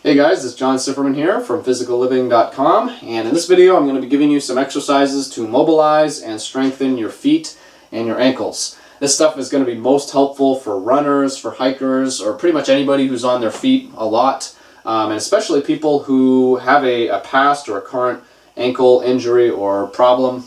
Hey guys, it's John Sifferman here from physicalliving.com, and in this video I'm going to be giving you some exercises to mobilize and strengthen your feet and your ankles. This stuff is going to be most helpful for runners, for hikers, or pretty much anybody who's on their feet a lot, and especially people who have a past or a current ankle injury or problem.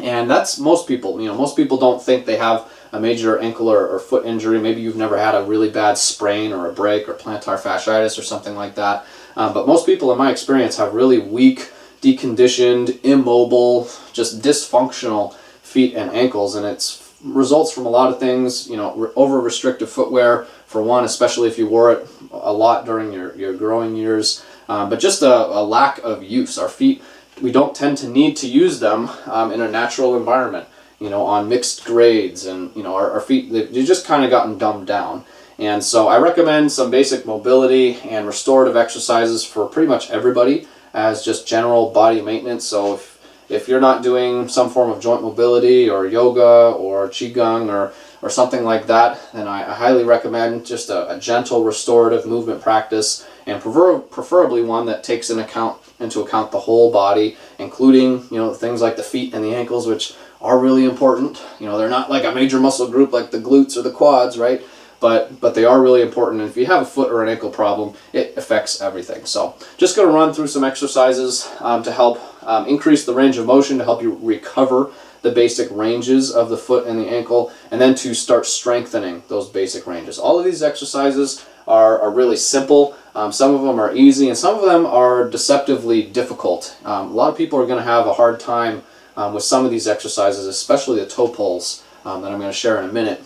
And that's most people. Most people don't think they have a major ankle or foot injury. Maybe you've never had a really bad sprain or a break or plantar fasciitis or something like that. But most people, in my experience, have really weak, deconditioned, immobile, just dysfunctional feet and ankles. And it results from a lot of things, over-restrictive footwear, for one, especially if you wore it a lot during your growing years. But just a lack of use. Our feet, we don't tend to need to use them in a natural environment, on mixed grades, and our feet, they've just kind of gotten dumbed down. And so I recommend some basic mobility and restorative exercises for pretty much everybody as just general body maintenance. So if you're not doing some form of joint mobility or yoga or qigong or something like that, then I highly recommend just a gentle restorative movement practice, and preferably one that takes into account the whole body, including things like the feet and the ankles, which are really important. They're not like a major muscle group like the glutes or the quads, right? But they are really important, and if you have a foot or an ankle problem, it affects everything. So just going to run through some exercises to help increase the range of motion, to help you recover the basic ranges of the foot and the ankle, and then to start strengthening those basic ranges. All of these exercises are really simple. Some of them are easy, and some of them are deceptively difficult. A lot of people are going to have a hard time with some of these exercises, especially the toe pulls that I'm going to share in a minute.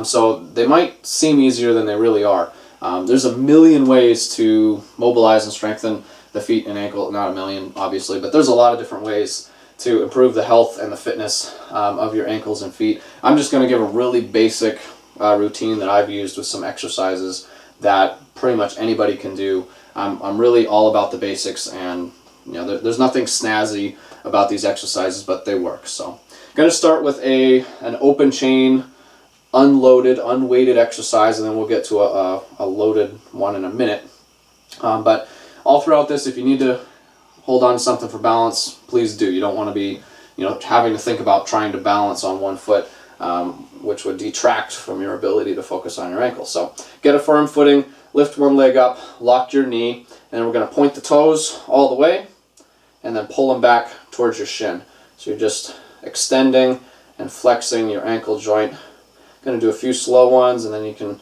So they might seem easier than they really are. There's a million ways to mobilize and strengthen the feet and ankle. Not a million, obviously, but there's a lot of different ways to improve the health and the fitness of your ankles and feet. I'm just going to give a really basic routine that I've used with some exercises that pretty much anybody can do. I'm really all about the basics, and there's nothing snazzy about these exercises, but they work. So I'm going to start with an open chain, unloaded, unweighted exercise, and then we'll get to a loaded one in a minute. But all throughout this, if you need to hold on to something for balance, please do. You don't want to be having to think about trying to balance on one foot, which would detract from your ability to focus on your ankle. So get a firm footing, lift one leg up, lock your knee, and then we're going to point the toes all the way and then pull them back towards your shin. So you're just extending and flexing your ankle joint. Going to do a few slow ones, and then you can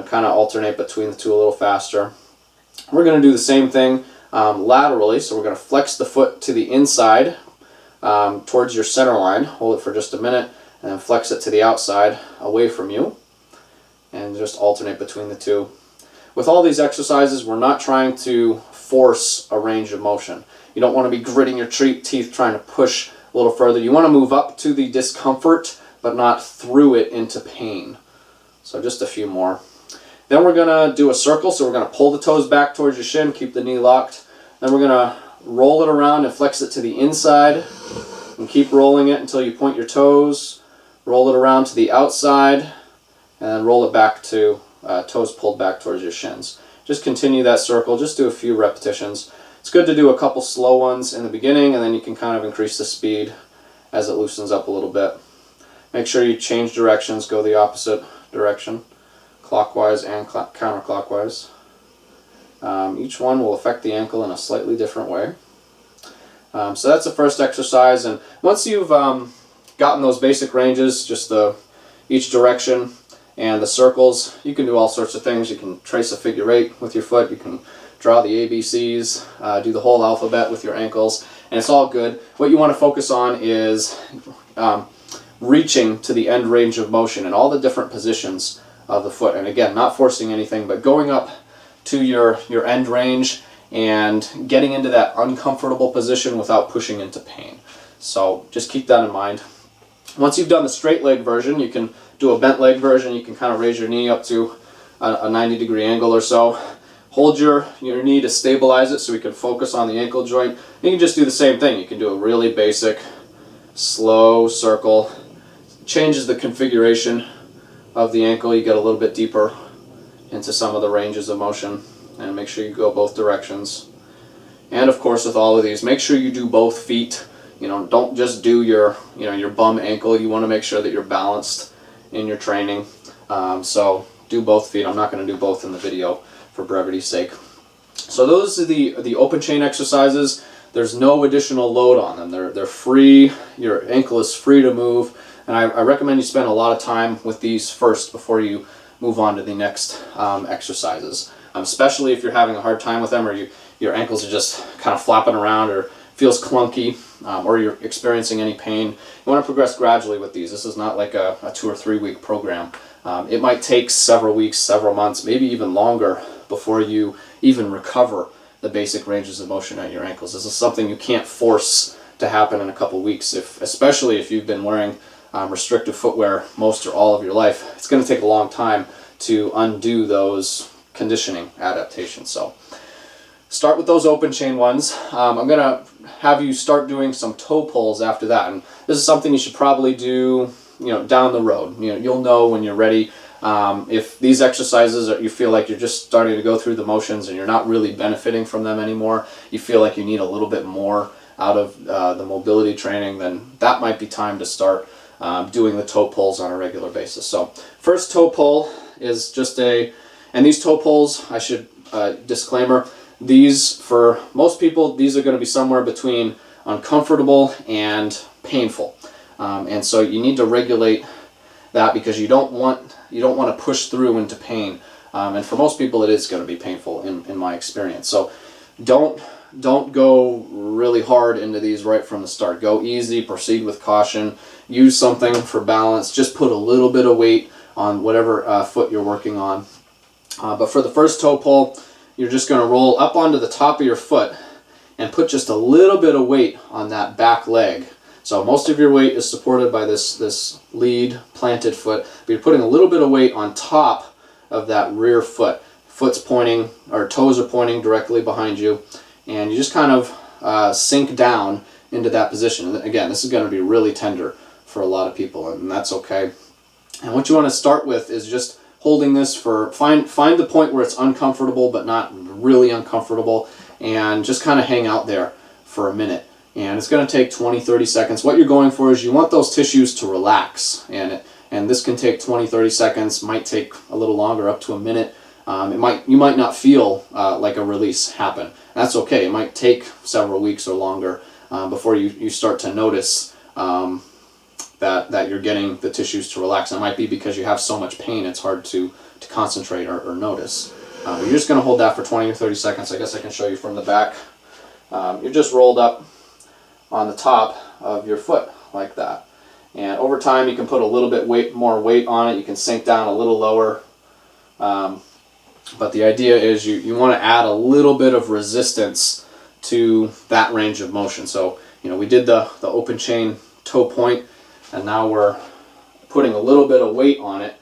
kind of alternate between the two a little faster. We're going to do the same thing laterally, so we're going to flex the foot to the inside towards your center line, hold it for just a minute, and then flex it to the outside away from you, and just alternate between the two. With all these exercises, we're not trying to force a range of motion. You don't want to be gritting your teeth trying to push a little further. You want to move up to the discomfort, but not through it into pain. So just a few more. Then we're going to do a circle, so we're going to pull the toes back towards your shin, keep the knee locked. Then we're going to roll it around and flex it to the inside, and keep rolling it until you point your toes, roll it around to the outside, and then roll it back to toes pulled back towards your shins. Just continue that circle, just do a few repetitions. It's good to do a couple slow ones in the beginning, and then you can kind of increase the speed as it loosens up a little bit. Make sure you change directions, go the opposite direction, clockwise and counterclockwise. Each one will affect the ankle in a slightly different way. So that's the first exercise, and once you've gotten those basic ranges, just each direction and the circles, you can do all sorts of things. You can trace a figure 8 with your foot, you can draw the ABCs, do the whole alphabet with your ankles, and it's all good. What you want to focus on is reaching to the end range of motion and all the different positions of the foot. And again, not forcing anything, but going up to your end range and getting into that uncomfortable position without pushing into pain. So just keep that in mind. Once you've done the straight leg version, you can do a bent leg version. You can kind of raise your knee up to a 90-degree angle or so. Hold your knee to stabilize it so we can focus on the ankle joint. You can just do the same thing. You can do a really basic, slow circle. Changes the configuration of the ankle. You get a little bit deeper into some of the ranges of motion. and make sure you go both directions. And of course, with all of these, make sure you do both feet. You know, don't just do your, your bum ankle. You want to make sure that you're balanced in your training. So do both feet. I'm not going to do both in the video for brevity's sake. So those are the open chain exercises. There's no additional load on them. They're free. Your ankle is free to move. And I recommend you spend a lot of time with these first before you move on to the next exercises. Especially if you're having a hard time with them, or your ankles are just kind of flapping around, or feels clunky, or you're experiencing any pain. You want to progress gradually with these. This is not like a 2 or 3 week program. It might take several weeks, several months, maybe even longer before you even recover the basic ranges of motion at your ankles. This is something you can't force to happen in a couple weeks, especially if you've been wearing restrictive footwear most or all of your life. It's going to take a long time to undo those conditioning adaptations. So start with those open chain ones. I'm going to have you start doing some toe pulls after that, and this is something you should probably do down the road. You'll know when you're ready. If these exercises you feel like you're just starting to go through the motions and you're not really benefiting from them anymore, you feel like you need a little bit more out of the mobility training, then that might be time to start doing the toe pulls on a regular basis. So first toe pull is just and these toe pulls, I should disclaimer, these for most people, these are going to be somewhere between uncomfortable and painful. And so you need to regulate that, because you don't want to push through into pain. And for most people it is going to be painful in my experience. So don't go really hard into these right from the start. Go easy, proceed with caution, use something for balance, just put a little bit of weight on whatever foot you're working on. But for the first toe pull, you're just going to roll up onto the top of your foot and put just a little bit of weight on that back leg. So most of your weight is supported by this lead planted foot, but you're putting a little bit of weight on top of that rear foot. Foot's pointing, or toes are pointing directly behind you, and you just kind of sink down into that position. And again, this is going to be really tender for a lot of people, and that's okay. And what you want to start with is just holding this for, find the point where it's uncomfortable but not really uncomfortable, and just kind of hang out there for a minute. And it's going to take 20-30 seconds. What you're going for is you want those tissues to relax, and this can take 20-30 seconds, might take a little longer, up to a minute. You might not feel like a release happen. That's okay. It might take several weeks or longer before you start to notice that you're getting the tissues to relax. It might be because you have so much pain it's hard to concentrate or notice. You're just going to hold that for 20 or 30 seconds. I guess I can show you from the back. You're just rolled up on the top of your foot like that. And over time you can put a little bit more weight on it. You can sink down a little lower. But the idea is you want to add a little bit of resistance to that range of motion. So we did the open chain toe point, and now we're putting a little bit of weight on it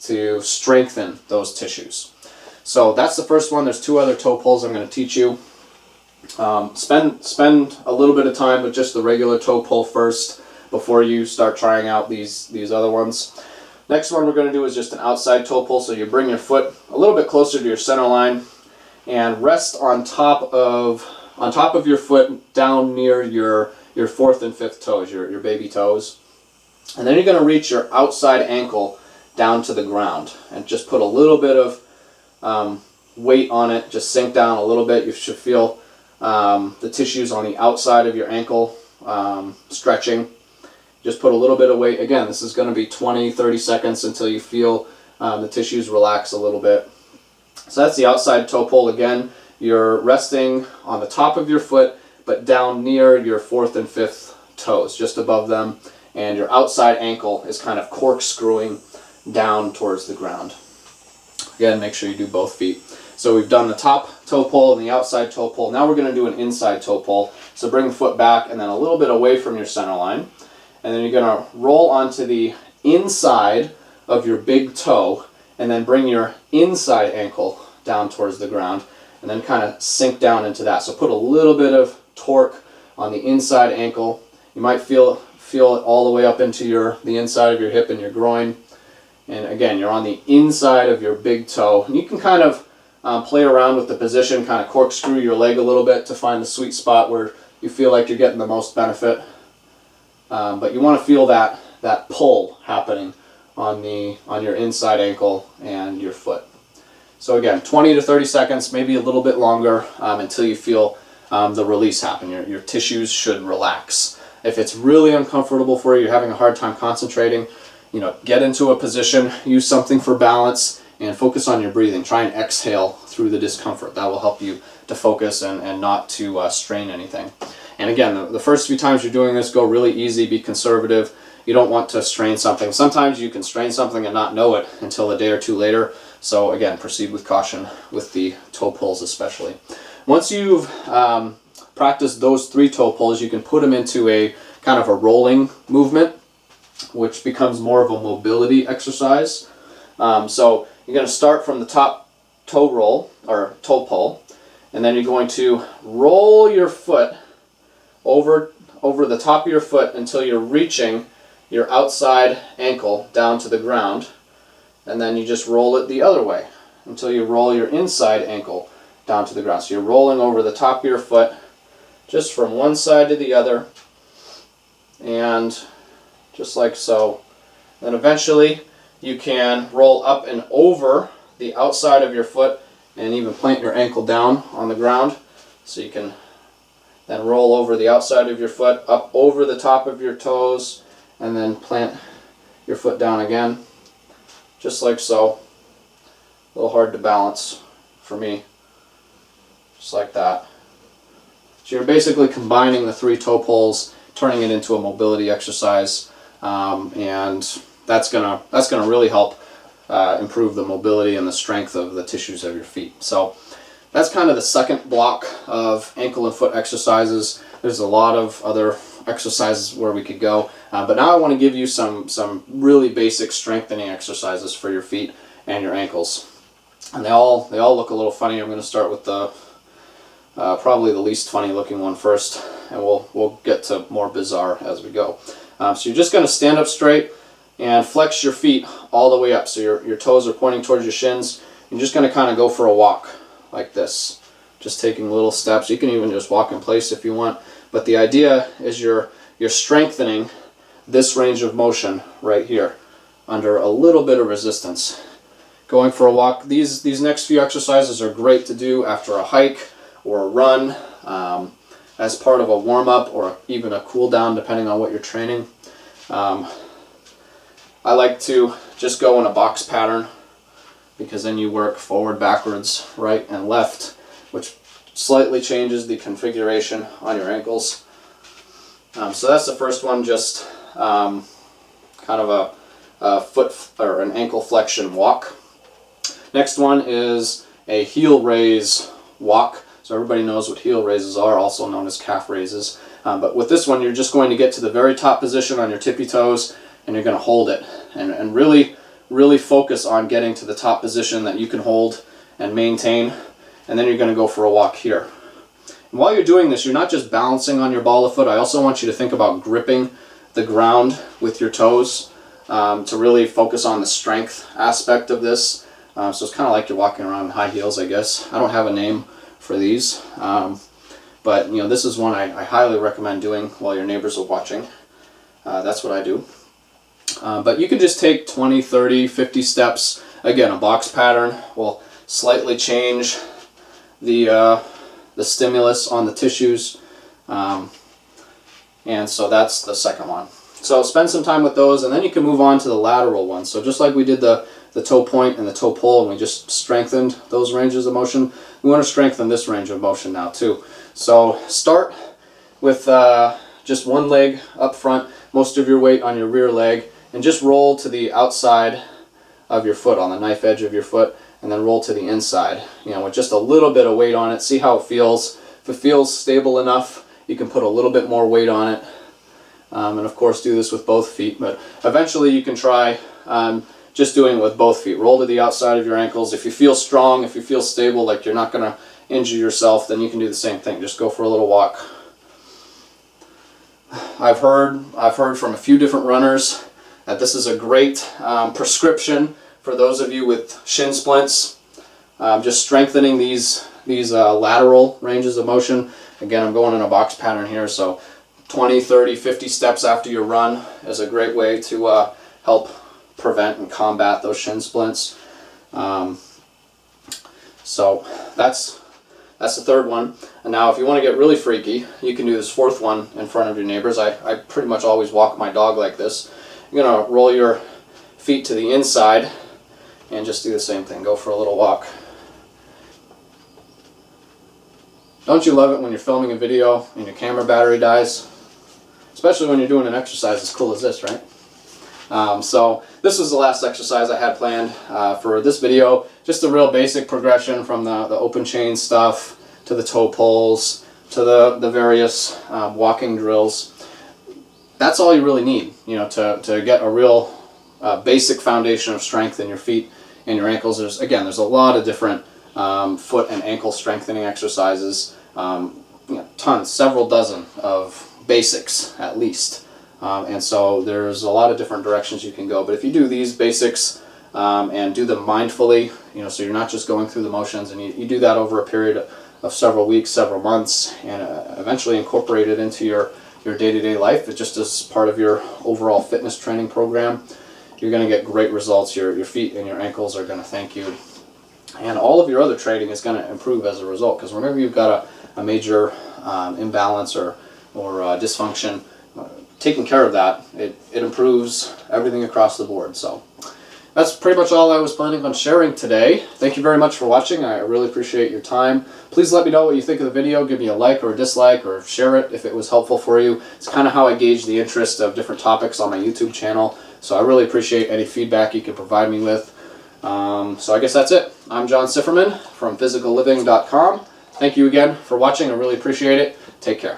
to strengthen those tissues. So that's the first one. There's 2 other toe pulls I'm going to teach you. Spend a little bit of time with just the regular toe pull first before you start trying out these other ones. Next one we're going to do is just an outside toe pull. So you bring your foot a little bit closer to your center line and rest on top of your foot down near your 4th and 5th toes, your baby toes. And then you're going to reach your outside ankle down to the ground and just put a little bit of weight on it. Just sink down a little bit. You should feel the tissues on the outside of your ankle stretching. Just put a little bit of weight. Again, this is going to be 20-30 seconds until you feel the tissues relax a little bit. So that's the outside toe pull. Again, you're resting on the top of your foot, but down near your 4th and 5th toes, just above them, and your outside ankle is kind of corkscrewing down towards the ground. Again, make sure you do both feet. So we've done the top toe pull and the outside toe pull. Now we're going to do an inside toe pull. So bring the foot back and then a little bit away from your center line. And then you're going to roll onto the inside of your big toe and then bring your inside ankle down towards the ground and then kind of sink down into that. So put a little bit of torque on the inside ankle. You might feel it all the way up into the inside of your hip and your groin. And again, you're on the inside of your big toe. And you can kind of play around with the position, kind of corkscrew your leg a little bit to find the sweet spot where you feel like you're getting the most benefit. But you want to feel that pull happening on your inside ankle and your foot. So again, 20 to 30 seconds, maybe a little bit longer, until you feel the release happen. Your tissues should relax. If it's really uncomfortable for you, you're having a hard time concentrating, get into a position, use something for balance, and focus on your breathing. Try and exhale through the discomfort. That will help you to focus and not to strain anything. And again, the first few times you're doing this, go really easy, be conservative. You don't want to strain something. Sometimes you can strain something and not know it until a day or two later. So again, proceed with caution with the toe pulls especially. Once you've practiced those 3 toe pulls, you can put them into a kind of a rolling movement, which becomes more of a mobility exercise. So you're going to start from the top toe roll or toe pull, and then you're going to roll your foot over the top of your foot until you're reaching your outside ankle down to the ground, and then you just roll it the other way until you roll your inside ankle down to the ground. So you're rolling over the top of your foot just from one side to the other, and just like so. Then eventually you can roll up and over the outside of your foot and even plant your ankle down on the ground. So you can then roll over the outside of your foot, up over the top of your toes, and then plant your foot down again, just like so. A little hard to balance for me, just like that. So you're basically combining the 3 toe pulls, turning it into a mobility exercise, and that's gonna really help improve the mobility and the strength of the tissues of your feet. So that's kind of the second block of ankle and foot exercises. There's a lot of other exercises where we could go, but now I want to give you some really basic strengthening exercises for your feet and your ankles. And they all look a little funny. I'm going to start with the probably the least funny looking one first, and we'll get to more bizarre as we go. So you're just going to stand up straight and flex your feet all the way up. So your toes are pointing towards your shins. You're just going to kind of go for a walk like this, just taking little steps. You can even just walk in place if you want, but the idea is you're strengthening this range of motion right here under a little bit of resistance. Going for a walk. These next few exercises are great to do after a hike or a run, as part of a warm-up or even a cool down depending on what you're training. I like to just go in a box pattern, because then you work forward, backwards, right and left, which slightly changes the configuration on your ankles. So that's the first one, just kind of a foot or an ankle flexion walk. Next one is a heel raise walk. So everybody knows what heel raises are, also known as calf raises. But with this one, you're just going to get to the very top position on your tippy toes, and you're going to hold it and really focus on getting to the top position that you can hold and maintain, and then you're going to go for a walk here. And while you're doing this, you're not just balancing on your ball of foot. I also want you to think about gripping the ground with your toes, to really focus on the strength aspect of this. So it's kind of like you're walking around in high heels, I guess. I don't have a name for these, but this is one I highly recommend doing while your neighbors are watching. That's what I do. But you can just take 20, 30, 50 steps. Again, a box pattern will slightly change the stimulus on the tissues. And so that's the second one. So spend some time with those, and then you can move on to the lateral ones. So just like we did the toe point and the toe pull, and we just strengthened those ranges of motion, we want to strengthen this range of motion now too. So start with just one leg up front, most of your weight on your rear leg, and just roll to the outside of your foot, on the knife edge of your foot, and then roll to the inside, with just a little bit of weight on it. See how it feels. If it feels stable enough, you can put a little bit more weight on it. And of course do this with both feet, but eventually you can try just doing it with both feet. Roll to the outside of your ankles. If you feel strong, if you feel stable, like you're not going to injure yourself, then you can do the same thing. Just go for a little walk. I've heard from a few different runners that this is a great prescription for those of you with shin splints. just strengthening these lateral ranges of motion. Again, I'm going in a box pattern here, so 20, 30, 50 steps after your run is a great way to help prevent and combat those shin splints. So that's the third one. And now if you want to get really freaky, you can do this fourth one in front of your neighbors. I pretty much always walk my dog like this. You're going to roll your feet to the inside and just do the same thing. Go for a little walk. Don't you love it when you're filming a video and your camera battery dies? Especially when you're doing an exercise as cool as this, right? So this was the last exercise I had planned for this video. Just a real basic progression from the open chain stuff to the toe pulls to the various walking drills. That's all you really need, you know, to get a real basic foundation of strength in your feet and your ankles. There's a lot of different foot and ankle strengthening exercises. Tons, several dozen of basics at least. And so there's a lot of different directions you can go. But if you do these basics and do them mindfully, you know, so you're not just going through the motions, and you do that over a period of several weeks, several months, and eventually incorporate it into your day-to-day life, it just as part of your overall fitness training program, you're going to get great results. Your feet and your ankles are going to thank you. And all of your other training is going to improve as a result, because whenever you've got a major imbalance or dysfunction, taking care of that, it improves everything across the board. So that's pretty much all I was planning on sharing today. Thank you very much for watching. I really appreciate your time. Please let me know what you think of the video. Give me a like or a dislike, or share it if it was helpful for you. It's kind of how I gauge the interest of different topics on my YouTube channel. So I really appreciate any feedback you can provide me with. So I guess that's it. I'm John Sifferman from physicalliving.com. Thank you again for watching. I really appreciate it. Take care.